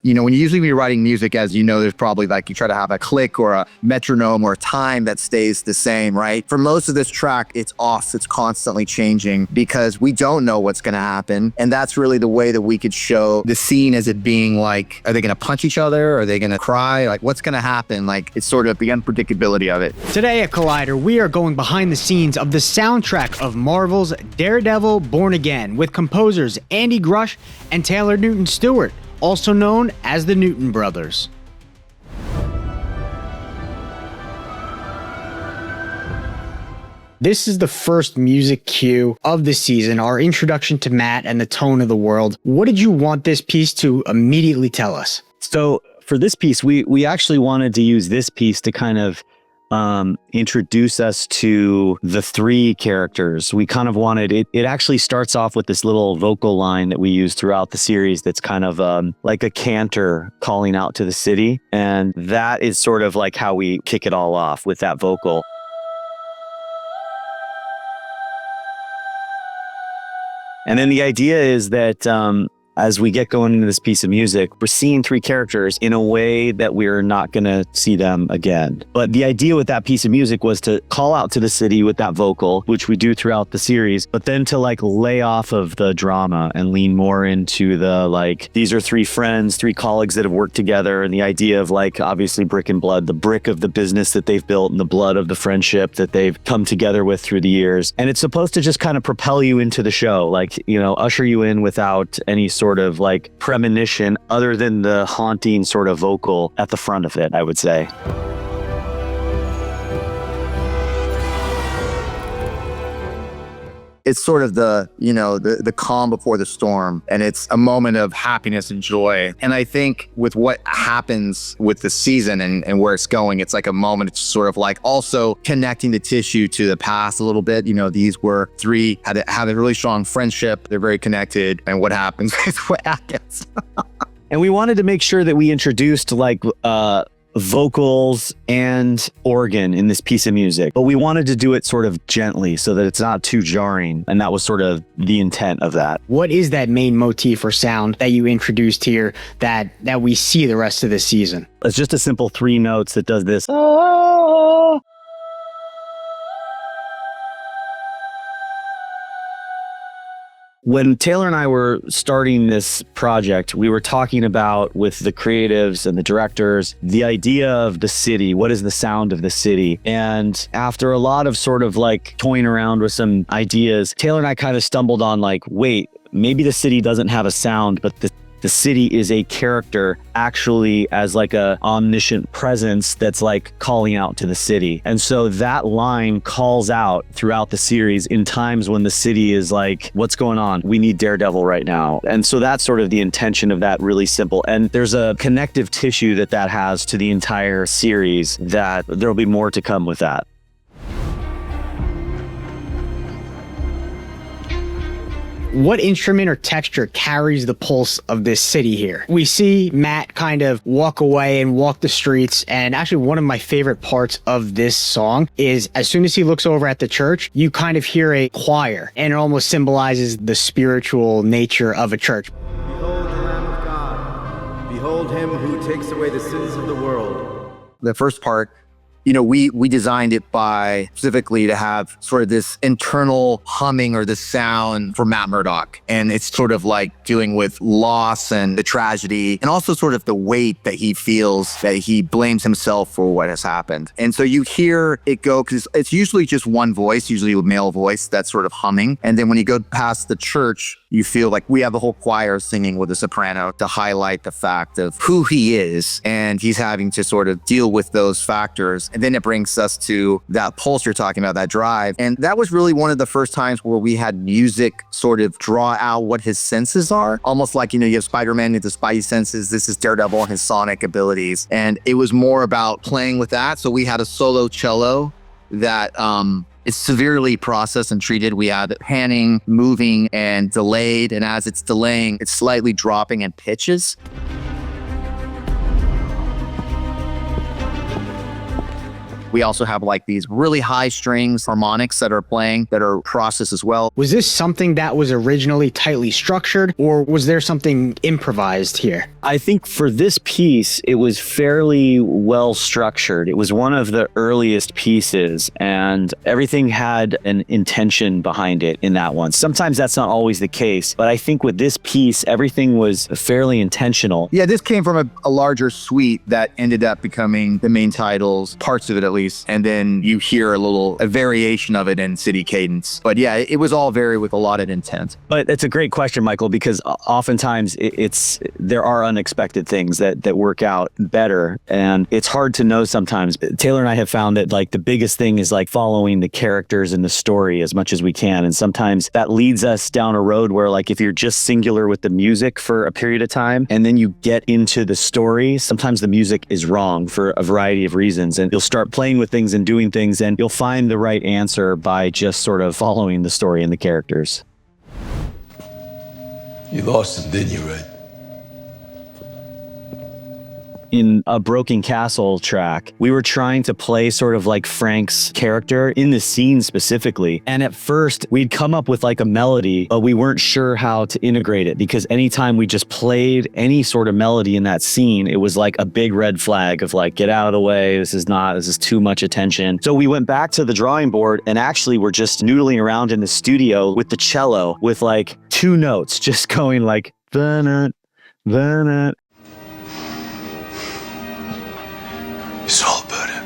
When you usually be writing music, as you know, there's probably like you try to have a click or a metronome or a time that stays the same, right? For most of this track, it's off. It's constantly changing because we don't know what's going to happen. And that's really the way that we could show the scene as it being like, are they going to punch each other? Are they going to cry? Like, what's going to happen? Like, it's sort of the unpredictability of it. Today at Collider, we are going behind the scenes of the soundtrack of Marvel's Daredevil Born Again with composers Andy Grush and Taylor Newton Stewart, also known as the Newton Brothers. This is the first music cue of the season, our introduction to Matt and the tone of the world. What did you want this piece to immediately tell us? So for this piece, we actually wanted to use this piece to kind of introduce us to the three characters. We kind of wanted it actually starts off with this little vocal line that we use throughout the series that's kind of like a cantor calling out to the city. And that is sort of like how we kick it all off with that vocal. And then the idea is that as we get going into this piece of music, we're seeing three characters in a way that we're not going to see them again. But the idea with that piece of music was to call out to the city with that vocal, which we do throughout the series, but then to like lay off of the drama and lean more into the like, these are three friends, three colleagues that have worked together, and the idea of like, obviously brick and blood, the brick of the business that they've built and the blood of the friendship that they've come together with through the years. And it's supposed to just kind of propel you into the show, like, usher you in without any sort of like premonition other than the haunting sort of vocal at the front of it, I would say. It's sort of the calm before the storm, and it's a moment of happiness and joy. And I think with what happens with the season and where it's going, it's like a moment. It's sort of like also connecting the tissue to the past a little bit. These were three, had a really strong friendship. They're very connected, and what happens is what happens. And we wanted to make sure that we introduced like vocals and organ in this piece of music, but we wanted to do it sort of gently so that it's not too jarring, and that was sort of the intent of that. What is that main motif or sound that you introduced here that we see the rest of the season? It's just a simple 3 notes that does this. When Taylor and I were starting this project, we were talking about with the creatives and the directors, the idea of the city. What is the sound of the city? And after a lot of sort of like toying around with some ideas, Taylor and I kind of stumbled on like, wait, maybe the city doesn't have a sound, but the city is a character actually as like a omniscient presence that's like calling out to the city. And so that line calls out throughout the series in times when the city is like, what's going on? We need Daredevil right now. And so that's sort of the intention of that, really simple. And there's a connective tissue that has to the entire series that there'll be more to come with that. What instrument or texture carries the pulse of this city here? We see Matt kind of walk away and walk the streets, and actually one of my favorite parts of this song is as soon as he looks over at the church, you kind of hear a choir, and it almost symbolizes the spiritual nature of a church. Behold the Lamb of God. Behold him who takes away the sins of the world. The first part, we designed it by specifically to have sort of this internal humming or the sound for Matt Murdock. And it's sort of like dealing with loss and the tragedy and also sort of the weight that he feels, that he blames himself for what has happened. And so you hear it go, because it's usually just one voice, usually a male voice that's sort of humming. And then when you go past the church, you feel like we have the whole choir singing with a soprano to highlight the fact of who he is. And he's having to sort of deal with those factors. And then it brings us to that pulse you're talking about, that drive. And that was really one of the first times where we had music sort of draw out what his senses are. Almost like, you have Spider-Man with the spidey senses. This is Daredevil and his sonic abilities. And it was more about playing with that. So we had a solo cello that is severely processed and treated. We had panning, moving, and delayed. And as it's delaying, it's slightly dropping in pitches. We also have like these really high strings harmonics that are playing that are processed as well. Was this something that was originally tightly structured, or was there something improvised here? I think for this piece, it was fairly well structured. It was one of the earliest pieces, and everything had an intention behind it in that one. Sometimes that's not always the case, but I think with this piece, everything was fairly intentional. Yeah, this came from a larger suite that ended up becoming the main titles, parts of it at least, and then you hear a variation of it in City Cadence. But yeah, it was all very with a lot of intent. But it's a great question, Michael, because oftentimes there are unexpected things that work out better, and it's hard to know sometimes. Taylor and I have found that like the biggest thing is like following the characters in the story as much as we can, and sometimes that leads us down a road where like if you're just singular with the music for a period of time and then you get into the story, sometimes the music is wrong for a variety of reasons, and you'll start playing with things and doing things and you'll find the right answer by just sort of following the story and the characters. You lost him, didn't you, Red? In a Broken Castle track, we were trying to play sort of like Frank's character in the scene specifically. And at first we'd come up with like a melody, but we weren't sure how to integrate it, because anytime we just played any sort of melody in that scene, it was like a big red flag of like, get out of the way. This is too much attention. So we went back to the drawing board and actually we're just noodling around in the studio with the cello with like 2 notes, just going like, "Vanat, Vanat." It's all about him.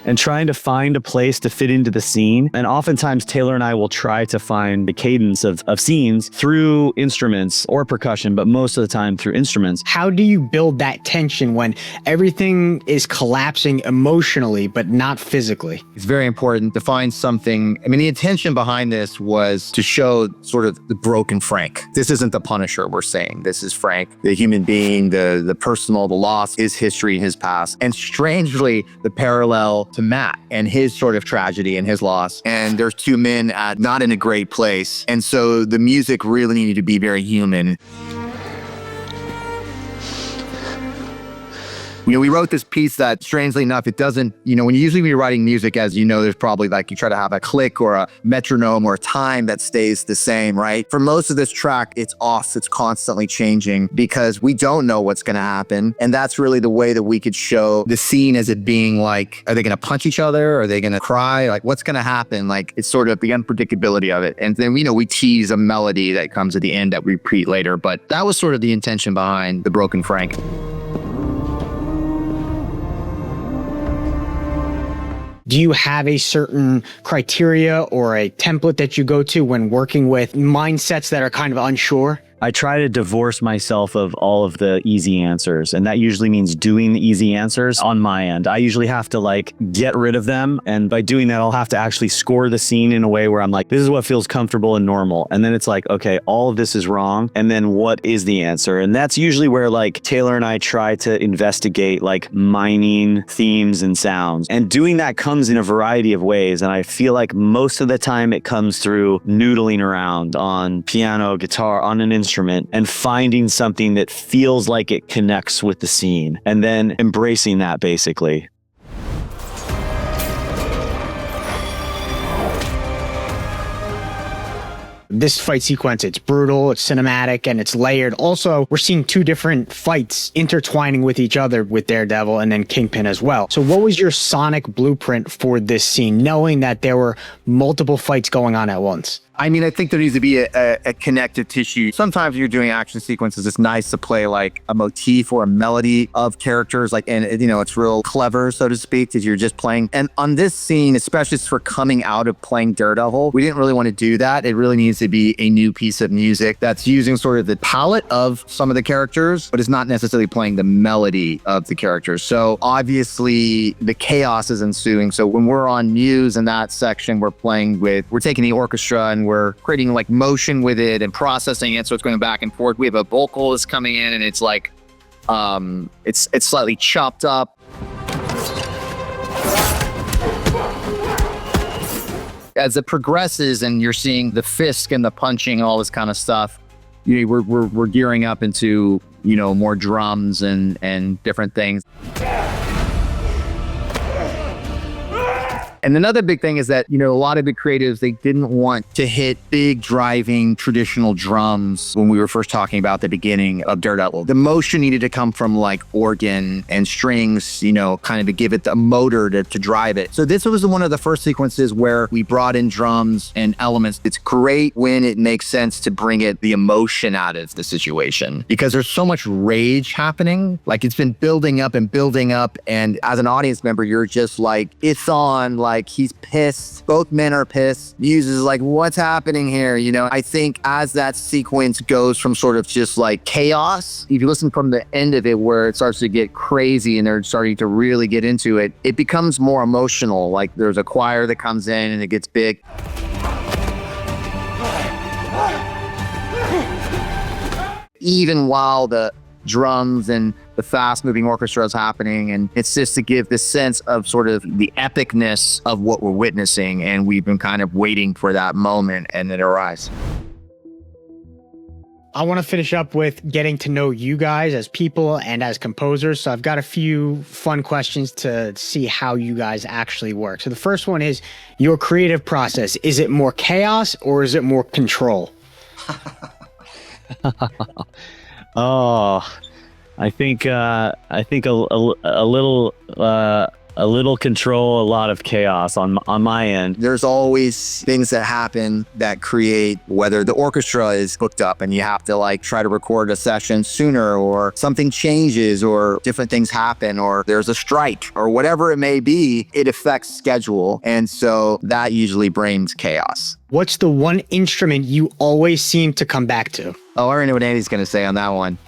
And trying to find a place to fit into the scene. And oftentimes Taylor and I will try to find the cadence of scenes through instruments or percussion, but most of the time through instruments. How do you build that tension when everything is collapsing emotionally, but not physically? It's very important to find something. I mean, the intention behind this was to show sort of the broken Frank. This isn't the Punisher we're saying. This is Frank, the human being, the personal, the loss, his history, his past. And strangely, the parallel to Matt and his sort of tragedy and his loss. And there's 2 men not in a great place. And so the music really needed to be very human. You know, we wrote this piece that, strangely enough, it doesn't, you know, when you usually be writing music, as you know, there's probably like, you try to have a click or a metronome or a time that stays the same, right? For most of this track, it's off. It's constantly changing because we don't know what's going to happen. And that's really the way that we could show the scene as it being like, are they going to punch each other? Are they going to cry? Like, what's going to happen? Like, it's sort of the unpredictability of it. And then, you know, we tease a melody that comes at the end that we repeat later. But that was sort of the intention behind The Broken Frank. Do you have a certain criteria or a template that you go to when working with mindsets that are kind of unsure? I try to divorce myself of all of the easy answers, and that usually means doing the easy answers on my end. I usually have to like get rid of them, and by doing that, I'll have to actually score the scene in a way where I'm like, this is what feels comfortable and normal. And then it's like, okay, all of this is wrong, and then what is the answer? And that's usually where like Taylor and I try to investigate like mining themes and sounds. And doing that comes in a variety of ways, and I feel like most of the time it comes through noodling around on piano, guitar, on an instrument, and finding something that feels like it connects with the scene, and then embracing that basically. This fight sequence, it's brutal, it's cinematic, and it's layered. Also, we're seeing 2 different fights intertwining with each other with Daredevil and then Kingpin as well. So what was your sonic blueprint for this scene, knowing that there were multiple fights going on at once? I mean, I think there needs to be a connective tissue. Sometimes you're doing action sequences, it's nice to play like a motif or a melody of characters, like, and you know, it's real clever, so to speak, as you're just playing. And on this scene, especially for coming out of playing Daredevil, we didn't really want to do that. It really needs to be a new piece of music that's using sort of the palette of some of the characters, but it's not necessarily playing the melody of the characters. So obviously the chaos is ensuing. So when we're on Muse in that section, we're taking the orchestra and we're creating like motion with it and processing it, so it's going back and forth. We have a vocalist coming in and it's like it's slightly chopped up. As it progresses and you're seeing the fisk and the punching, all this kind of stuff, you know, we're gearing up into, you know, more drums and different things. And another big thing is that, a lot of the creatives, they didn't want to hit big driving traditional drums when we were first talking about the beginning of Daredevil. The motion needed to come from like organ and strings, kind of to give it the motor to drive it. So this was one of the first sequences where we brought in drums and elements. It's great when it makes sense to bring the emotion out of the situation, because there's so much rage happening. Like, it's been building up. And as an audience member, you're just like, it's on, like, he's pissed. Both men are pissed. Muse is like, what's happening here? I think as that sequence goes from sort of just like chaos, if you listen from the end of it where it starts to get crazy and they're starting to really get into it, it becomes more emotional. Like, there's a choir that comes in and it gets big. Even while the drums and the fast-moving orchestra is happening, and it's just to give this sense of sort of the epicness of what we're witnessing, and we've been kind of waiting for that moment, and it arrives. I want to finish up with getting to know you guys as people and as composers. So I've got a few fun questions to see how you guys actually work. So the first one is your creative process. Is it more chaos or is it more control? Oh, I think a little control, a lot of chaos on my end. There's always things that happen that create, whether the orchestra is booked up and you have to like try to record a session sooner, or something changes, or different things happen, or there's a strike, or whatever it may be, it affects schedule. And so that usually brings chaos. What's the one instrument you always seem to come back to? Oh, I already know what Andy's going to say on that one.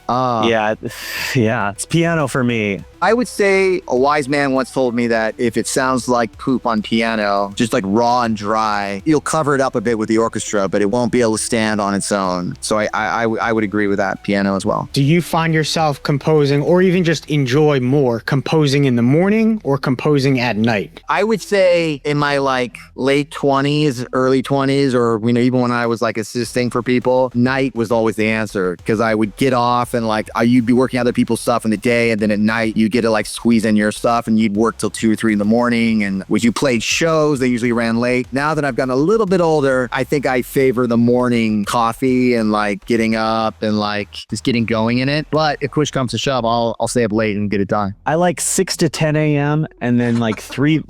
Yeah, it's piano for me. I would say a wise man once told me that if it sounds like poop on piano, just like raw and dry, you'll cover it up a bit with the orchestra, but it won't be able to stand on its own. So I would agree with that, piano as well. Do you find yourself composing, or even just enjoy more composing in the morning or composing at night? I would say in my like late 20s, early 20s, or even when I was like assisting for people, night was always the answer, because I would get off and like you'd be working other people's stuff in the day, and then at night you get to like squeeze in your stuff, and you'd work till 2 or 3 in the morning. And when you played shows, they usually ran late. Now that I've gotten a little bit older, I think I favor the morning coffee and like getting up and like just getting going in it. But if push comes to shove, I'll stay up late and get it done. I like 6 to 10 a.m. and then like 3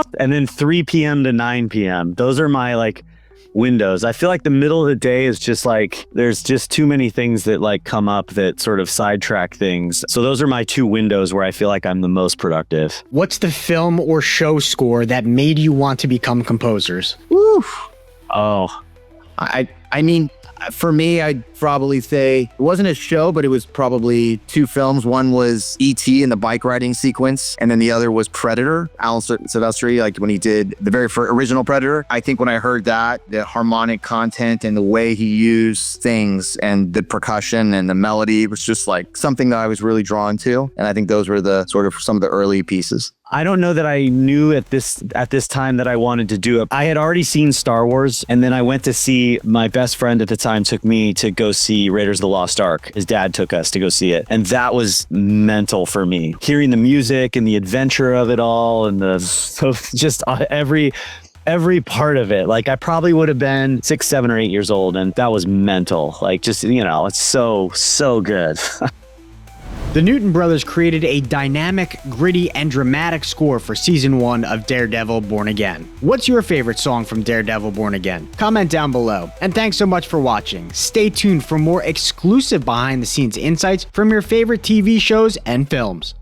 p.m. to 9 p.m. Those are my like windows. I feel like the middle of the day is just like, there's just too many things that like come up that sort of sidetrack things. So those are my 2 windows where I feel like I'm the most productive. What's the film or show score that made you want to become composers? Oof. Oh, I mean, for me, I'd probably say it wasn't a show, but it was probably 2 films. One was E.T. and the bike riding sequence, and then the other was Predator. Alan Silvestri, like when he did the very first original Predator. I think when I heard that, the harmonic content and the way he used things and the percussion and the melody was just like something that I was really drawn to. And I think those were the sort of some of the early pieces. I don't know that I knew at this time that I wanted to do it. I had already seen Star Wars, and then I went to see, my best friend at the time took me to go see Raiders of the Lost Ark. His dad took us to go see it, and that was mental for me. Hearing the music and the adventure of it all, and just every part of it. Like, I probably would have been 6, 7, or 8 years old, and that was mental. Like, just, it's so good. The Newton brothers created a dynamic, gritty, and dramatic score for Season 1 of Daredevil Born Again. What's your favorite song from Daredevil Born Again? Comment down below. And thanks so much for watching. Stay tuned for more exclusive behind-the-scenes insights from your favorite TV shows and films.